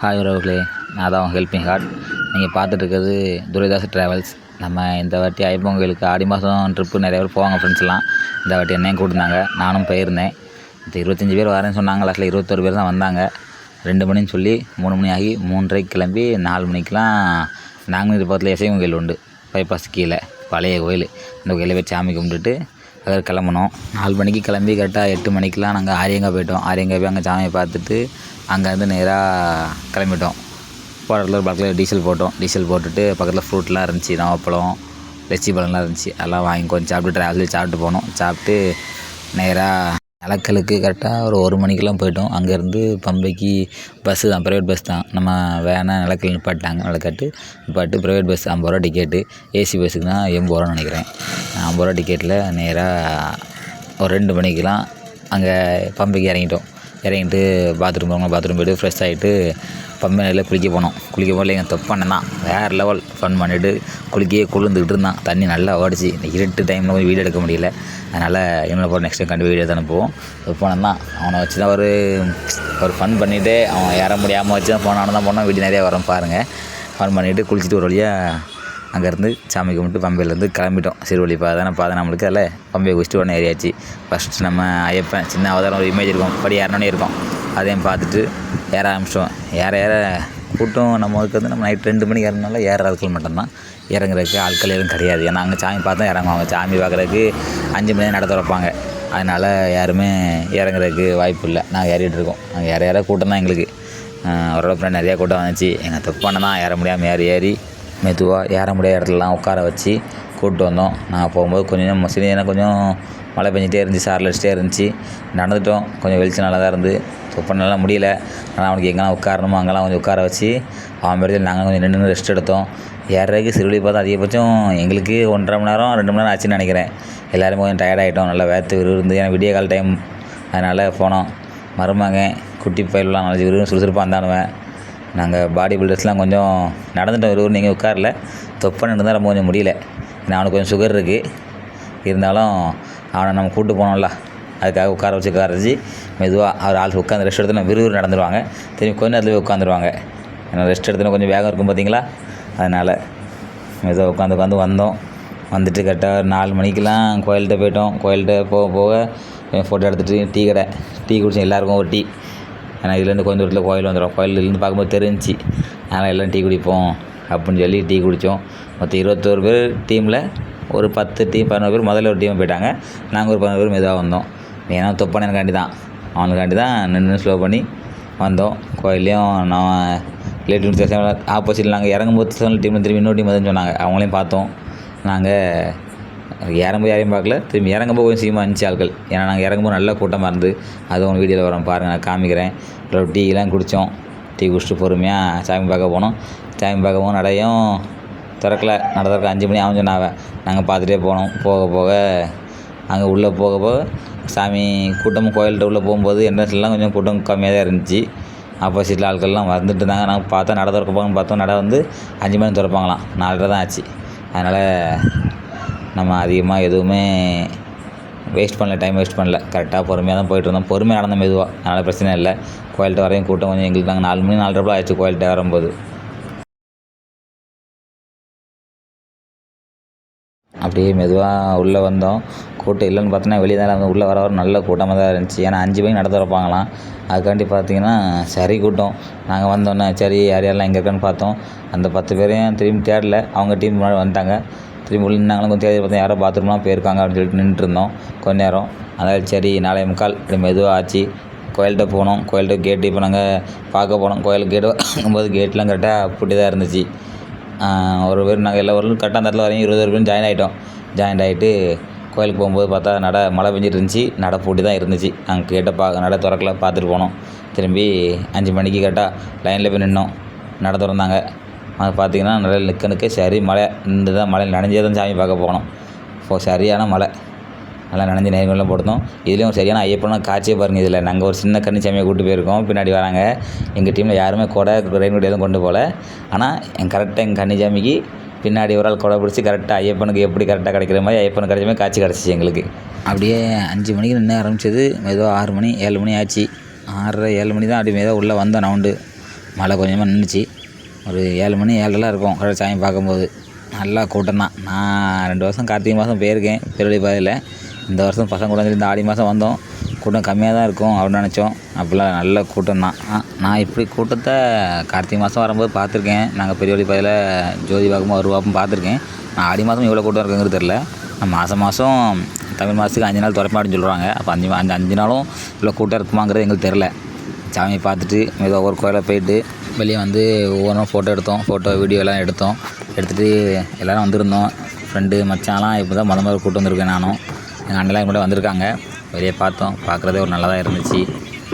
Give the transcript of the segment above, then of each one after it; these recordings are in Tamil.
ஹாய் உறவுகளே, நான் தான் ஹெல்பிங் ஹார்ட். நீங்கள் பார்த்துட்டு இருக்கிறது துரைதாஸ் ட்ராவல்ஸ். நம்ம இந்த வாட்டி ஐயப்பன் கோயிலுக்கு ஆடி மாதம் ட்ரிப்பு நிறைய பேர் போவாங்க ஃப்ரெண்ட்ஸ்லாம். இந்த வாட்டி என்னையும் கூட்டிருந்தாங்க, நானும் போயிருந்தேன். இந்த 25 பேர் வரேன்னு சொன்னாங்க. லாஸ்ட்டில் 21 பேர் தான் வந்தாங்க. 2 மணின்னு சொல்லி 3 மணி ஆகி 3:30 கிளம்பி 4 மணிக்கெலாம் நாங்குநேரி பக்கத்தில் இசைவன் கோயில் உண்டு, பைபாஸ் கீழே பழைய கோயில். இந்த கோயிலில் போய் சாமி கும்பிட்டுட்டு அதை கிளம்புனோம். 4 மணிக்கு கிளம்பி கரெக்டாக 8 மணிக்கெலாம் நாங்கள் ஆரியங்கா போயிட்டோம். ஆரியங்கா போய் அங்கே சாமியை பார்த்துட்டு அங்கேருந்து நேராக கிளம்பிட்டோம். போகிற இடத்துல பக்கத்தில் டீசல் போட்டுட்டு பக்கத்தில் ஃப்ரூட்லாம் இருந்துச்சு, நவப்பழம், லெச்சி பழம்லாம் இருந்துச்சு. அதெல்லாம் வாங்கி கொஞ்சம் சாப்பிட்டு ட்ராவல்ஸில் சாப்பிட்டு போனோம். சாப்பிட்டு நேராக நிலக்கலுக்கு கரெக்டாக ஒரு மணிக்கெலாம் போயிட்டோம். அங்கேருந்து பம்பைக்கு பஸ்ஸு தான், ப்ரைவேட் பஸ் தான். நம்ம வேணால் நிலக்கல் நிப்பாட்டாங்க. நிப்பாட்டு ப்ரைவேட் பஸ் 50 ரூபா டிக்கெட்டு. ஏசி பஸ்ஸுக்கு தான் 80 ரூபான்னு நினைக்கிறேன். 50 ரூபா டிக்கெட்டில் நேராக ஒரு 2 மணிக்கெலாம் அங்கே பம்பைக்கு இறங்கிட்டு பாத்ரூம் போய்ட்டு ஃப்ரெஷ் ஆகிட்டு பம்பை நிலையில் குளிக்க போகல எங்கள் தொப்பண்ணன் தான் வேறு லெவல் ஃபன் பண்ணிவிட்டு குளிர்ந்துக்கிட்டு இருந்தான். தண்ணி நல்லா ஓடிச்சு. இருட்டு டைமில் போய் வீடியோ எடுக்க முடியல. அதனால் இவனை போகிற நெக்ஸ்ட் டைம் கண்டிப்பாக வீடியோ தானே போவோம். தொப்பண்ணன் தான், அவனை வச்சு தான் ஒரு ஃபன் பண்ணிவிட்டு அவன் ஏற முடியாமல் வச்சு தான் போனான். வீடியோ நிறையா வரும் பாருங்கள். ஃபன் பண்ணிவிட்டு குளிச்சுட்டு ஒரு வழியாக அங்கேருந்து சாமி கும்பிட்டு பம்பையிலேருந்து கிளம்பிட்டோம். சிறுவழி பாதை நம்மளுக்கு. அதில் பம்பையை குளிச்சுட்டு உடனே ஏறியாச்சு. ஃபஸ்ட்டு நம்ம ஐயப்பன் சின்ன அவதாரம் ஒரு இமேஜ் இருக்கும், படி ஏறினோன்னே இருக்கும். அதையும் பார்த்துட்டு ஏற ஆரம்பிச்சிட்டோம். ஏற கூட்டம் நம்மளுக்கு நம்ம நைட் 2 மணிக்கு ஏறினால ஏற ஆட்கள் மட்டும்தான். இறங்குறதுக்கு ஆட்கள் எதுவும் கிடையாது. ஏன்னா அங்கே சாமி பார்த்தா இறங்குவாங்க. சாமி பார்க்குறதுக்கு 5 மணி நட திறப்பாங்க. அதனால் யாருமே இறங்குறதுக்கு வாய்ப்பு இல்லை. நாங்கள் ஏறிட்டு இருக்கோம். நாங்கள் ஏற கூட்டம் தான் எங்களுக்கு. ஓரளவு நிறையா கூட்டம் வந்துச்சு. எங்கள் தொப்பான தான் ஏற முடியாமல் ஏறி மெதுவாக ஏற முடியாத இடத்துலலாம் உட்கார வச்சு கூப்பிட்டு வந்தோம். நாங்கள் போகும்போது கொஞ்சம் மழை பெஞ்சிட்டே இருந்துச்சு, சாரில் அடிச்சிட்டே இருந்துச்சு. நடந்துட்டோம். கொஞ்சம் வெளிச்சம் நல்லா தான் இருந்து. தொப்பனெல்லாம் முடியல. ஆனால் அவனுக்கு எங்கெல்லாம் உட்காரணுமோ அங்கெல்லாம் கொஞ்சம் உட்கார வச்சு அவன் பேர் நாங்கள் கொஞ்சம் நின்று ரெஸ்ட் எடுத்தோம். ஏறதுக்கு சிறுவழி பார்த்தா அதிகபட்சம் எங்களுக்கு 1.5 மணி நேரம் 2 மணி நேரம் ஆச்சுன்னு நினைக்கிறேன். எல்லாருமே கொஞ்சம் டயர்டாகிட்டோம். நல்லா வேர்த்து இருந்து. ஏன்னா விடிய கால டைம், அதனால் போனோம். மருமங்க குட்டி பயிரெலாம் நல்லா சுறுசுறுப்பாக இருந்தானுவேன். நாங்கள் பாடி பில்டர்ஸ்லாம் கொஞ்சம் நடந்துட்டோம். நீங்கள் உட்காரல. தொப்பன்னு இருந்தால் நம்ம கொஞ்சம் முடியல. ஏன்னா அவனுக்கு கொஞ்சம் சுகர் இருக்குது. இருந்தாலும் அவனை நம்ம கூப்பிட்டு போனோம்ல, அதுக்காக உட்கார வச்சு மெதுவாக அவர் ஆள் உட்காந்து ரெஸ்ட் எடுத்து விறுவிறு நடந்துருவாங்க. திரும்பி கொஞ்சம் நேரத்தில் போய் உட்காந்துருவாங்க. ஏன்னா ரெஸ்ட் எடுத்துன்னு கொஞ்சம் வேகம் இருக்கும் பார்த்தீங்களா. அதனால் மெதுவாக உட்காந்து வந்தோம். வந்துட்டு கரெக்டாக 4 மணிக்கெலாம் கோயில்கிட்ட போயிட்டோம். கோயில்கிட்ட போக ஃபோட்டோ எடுத்துகிட்டு டீ குடிச்சோம். எல்லாேருக்கும் ஒரு டீ. ஏன்னா இதுலேருந்து கொஞ்சம் தூரத்தில் கோயில் வந்துடும். கோயிலேருந்து பார்க்கும்போது தெரிஞ்சிச்சு. அதனால் எல்லாம் டீ குடிப்போம் அப்படின்னு சொல்லி டீ குடித்தோம். மொத்தம் 21 பேர் டீமில் ஒரு 10 டீம் 11 பேர் முதல்ல ஒரு டீம் போயிட்டாங்க. நாங்கள் ஒரு 11 பேர் மெதுவாக வந்தோம். ஏன்னா தொப்பானனுக்காண்டி தான், அவனுக்காண்டி தான் நின்று ஸ்லோ பண்ணி வந்தோம். கோயிலையும் நான் ரிலேட்டிவ் ஆப்போசிட்டில் நாங்கள் இறங்கும்போது டீமில் திரும்பி இன்னொரு டீம் வந்துன்னு சொன்னாங்க. அவங்களையும் பார்த்தோம். நாங்கள் ஏறும்போது யாரையும் பார்க்கல. திரும்பி இறங்கும்போது கொஞ்சம் சீக்கிரமாக இருந்துச்சு ஆட்கள். ஏன்னா நாங்கள் இறங்கும்போது நல்ல கூட்டமாக இருந்து. அது உங்கள் வீடியோவில் வரோம் பாருங்கள், நான் காமிக்கிறேன். அப்புறம் டீலாம் குடித்தோம். டீ குடிச்சிட்டு பொறுமையாக சாமி பார்க்க போனோம். சாமி பார்க்கவும் நடையும் திறக்கல. நட திறக்க 5 மணி ஆகும் சொன்னாங்க. நாங்கள் பார்த்துட்டே போனோம். போக அங்கே உள்ளே போக சாமி கூட்டமும் கோயில்கிட்ட உள்ளே போகும்போது என்ட்ரன்ஸ்லாம் கொஞ்சம் கூட்டம் கம்மியாக தான் இருந்துச்சு. ஆப்போசிட்டில் ஆட்கள்லாம் வந்துட்டு இருந்தாங்க. நாங்கள் பார்த்தா நட திறப்பாங்கன்னு பார்த்தோம். நட வந்து 5 மணி திறப்பாங்களாம். 4:30 தான் ஆச்சு. அதனால் நம்ம அதிகமாக எதுவுமே டைம் வேஸ்ட் பண்ணல. கரெக்டாக பொறுமையாக தான் போயிட்டு இருந்தோம். பொறுமையாக நடந்தோம் மெதுவாக. அதனால் பிரச்சனை இல்லை. கோயில்கிட்ட வரையும் கூட்டம் கொஞ்சம் எங்களுக்கு நாங்கள் 4 மணி 4:30 ஆயிடுச்சு கோயில்கிட்ட வரும்போது. அப்படியே மெதுவாக உள்ளே வந்தோம். கூட்டம் இல்லைன்னு பார்த்தோன்னா வெளியே தான் உள்ளே வர நல்ல கூட்டமாக தான் இருந்துச்சு. ஏன்னா 5 மணிக்கு நட திறப்பாங்களாம். அதுக்காண்டி பார்த்தீங்கன்னா சரி கூட்டம். நாங்கள் வந்தோன்னே சரி யாரெல்லாம் எங்கே இருக்கான்னு பார்த்தோம். அந்த 10 பேரையும் திரும்பி தேடல. அவங்க டீம் முன்னாடி வந்துட்டாங்க. திரும்பி உள்ள நின்னாங்களும் கொஞ்சம் தேடி பார்த்தோம். யாரோ பாத்ரூம்லாம் போயிருக்காங்க அப்படின்னு சொல்லிட்டு நின்றுருந்தோம் கொஞ்ச நேரம். அதாவது சரி 4:45 இப்படி மெதுவாக ஆச்சு. கோயில்கிட்ட போனோம். கோயில்கிட்ட கேட்டு இப்போ நாங்கள் பார்க்க போனோம். கோயிலுக்கு கேட்டு வாங்கும்போது கேட்லாம் கரெக்டாக பூட்டி தான் இருந்துச்சு. ஒரு பேர் நாங்கள் எல்லோரும் கரெக்டாக அந்த இடத்துல வரையும் 20 பேரும் ஜாயின் ஆகிட்டு கோயிலுக்கு போகும்போது பார்த்தா மழை பெஞ்சிட்டு இருந்துச்சு. நட பூட்டி தான் இருந்துச்சு. நாங்கள் கேட்ட நட திறக்கல, பார்த்துட்டு போனோம். திரும்பி 5 மணிக்கு கரெக்டாக லைனில் போய் நின்னோம். நட திறந்தாங்க. அது பார்த்திங்கன்னா நல்லா நிற்க சரி மழை. இந்த தான் மழை நனைஞ்சே தான் சாமி பார்க்க போனோம். சரியான மழை. நல்லா நனைஞ்சு நேர்மையெல்லாம் போட்டோம். இதுலேயும் சரியான ஐயப்பனும் காட்சியை பாருங்கள். இதில் நாங்கள் ஒரு சின்ன கன்னிச்சாமியை கூப்பிட்டு போயிருக்கோம். பின்னாடி வராங்க. எங்கள் டீமில் யாருமே ரெயின்கோட் எதுவும் கொண்டு போகல. ஆனால் கரெக்டாக எங்கள் கன்னிச்சாமிக்கு பின்னாடி ஒரு ஆள் கொடை பிடிச்சி கரெக்டாக ஐயப்பனுக்கு எப்படி கரெக்டாக கிடைக்கிற மாதிரி ஐயப்பனுக்கு கிடைச்ச மாதிரி காட்சி கிடச்சிச்சு எங்களுக்கு. அப்படியே 5 மணிக்கு நின்று ஆரம்பிச்சது. மெதுவாக 6 மணி 7 மணி ஆச்சு. 6:30 7 மணி தான் அப்படி மெதுவாக உள்ளே வந்தோம். மழை கொஞ்சமாக நின்றுச்சு. ஒரு 7 மணி 7:30 இருக்கும் கடல் சாமி பார்க்கும்போது. நல்லா கூட்டம் தான். நான் 2 வருஷம் கார்த்திகை மாதம் போயிருக்கேன் பெருவழி பாதையில். இந்த வருஷம் பசங்க கூட இந்த ஆடி மாதம் வந்தோம். கூட்டம் கம்மியாக தான் இருக்கும் அப்படின்னு நினச்சோம். அப்போல்லாம் நல்ல கூட்டம் தான். நான் இப்படி கூட்டத்தை கார்த்திகை மாதம் வரும்போது பார்த்துருக்கேன். நாங்கள் பெரியவழி பாதையில் ஜோதி பார்க்கும்போது ஒரு வாரம் பார்த்துருக்கேன். நான் ஆடி மாதம் இவ்வளோ கூட்டம் இருக்குங்கிறது தெரில. மாதம் தமிழ் மாதத்துக்கு 5 நாள் துறப்பாடுன்னு சொல்கிறாங்க. அப்போ 5 நாளும் இவ்வளோ கூட்டம் இருக்குமாங்கிறது எங்களுக்கு தெரில. சாமியை பார்த்துட்டு மெதுவாக ஒவ்வொரு கோயிலில் போயிட்டு வெளியே வந்து ஒவ்வொன்றும் ஃபோட்டோ எடுத்தோம். வீடியோ எல்லாம் எடுத்துகிட்டு எல்லோரும் வந்திருந்தோம். ஃப்ரெண்டு மச்சான்லாம் இப்போ தான் முதல்ல கூட்டம் வந்திருக்கேன். நானும் எங்கள் அண்ணெல்லாம் கூட வந்திருக்காங்க. வெளியே பார்க்குறதே ஒரு நல்லதாக இருந்துச்சு.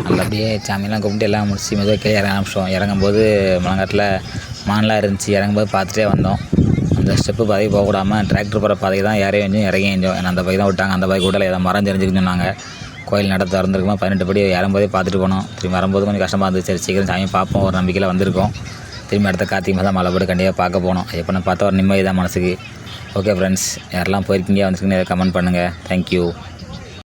நல்லபடியே சாமியெல்லாம் கும்பிட்டு எல்லாம் முடிச்சு மெதுவாக கீழே இறங்க ஆரம்பிச்சோம். இறங்கும்போது முழங்காட்டில் மான்லாம் இருந்துச்சு. இறங்கும்போது பார்த்துட்டே வந்தோம். அந்த ஸ்டெப்பு பாதைக்கு போகக்கூடாமல் டிராக்டர் போகிற பாதைக்கு தான் இறங்கி ஏன்னா அந்த பைக் தான் விட்டாங்க. அந்த பைக் விட்டால் ஏதோ மரம் தெரிஞ்சுக்கின்னு சொன்னாங்க. கோயில் நட திறந்துருக்குமா 18 படி இறங்கும்போதே பார்த்துட்டு போனோம். திரும்பி வரும்போது கொஞ்சம் கஷ்டமாக இருந்துச்சு. சரி சீக்கிரம் சாமி பார்ப்போம் ஒரு நம்பிக்கையில் வந்திருக்கோம். திரும்பி அடுத்த கார்த்திகை மாதம் மழை போட்டு கண்டிப்பாக பார்க்க போனோம். எப்போ நான் பார்த்தா ஒரு நிம்மதி தான் மனசுக்கு. ஓகே ஃப்ரெண்ட்ஸ், யாரெல்லாம் போயிருக்கீங்க வந்துருக்கீங்கன்னு கமெண்ட் பண்ணுங்கள். தேங்க்யூ.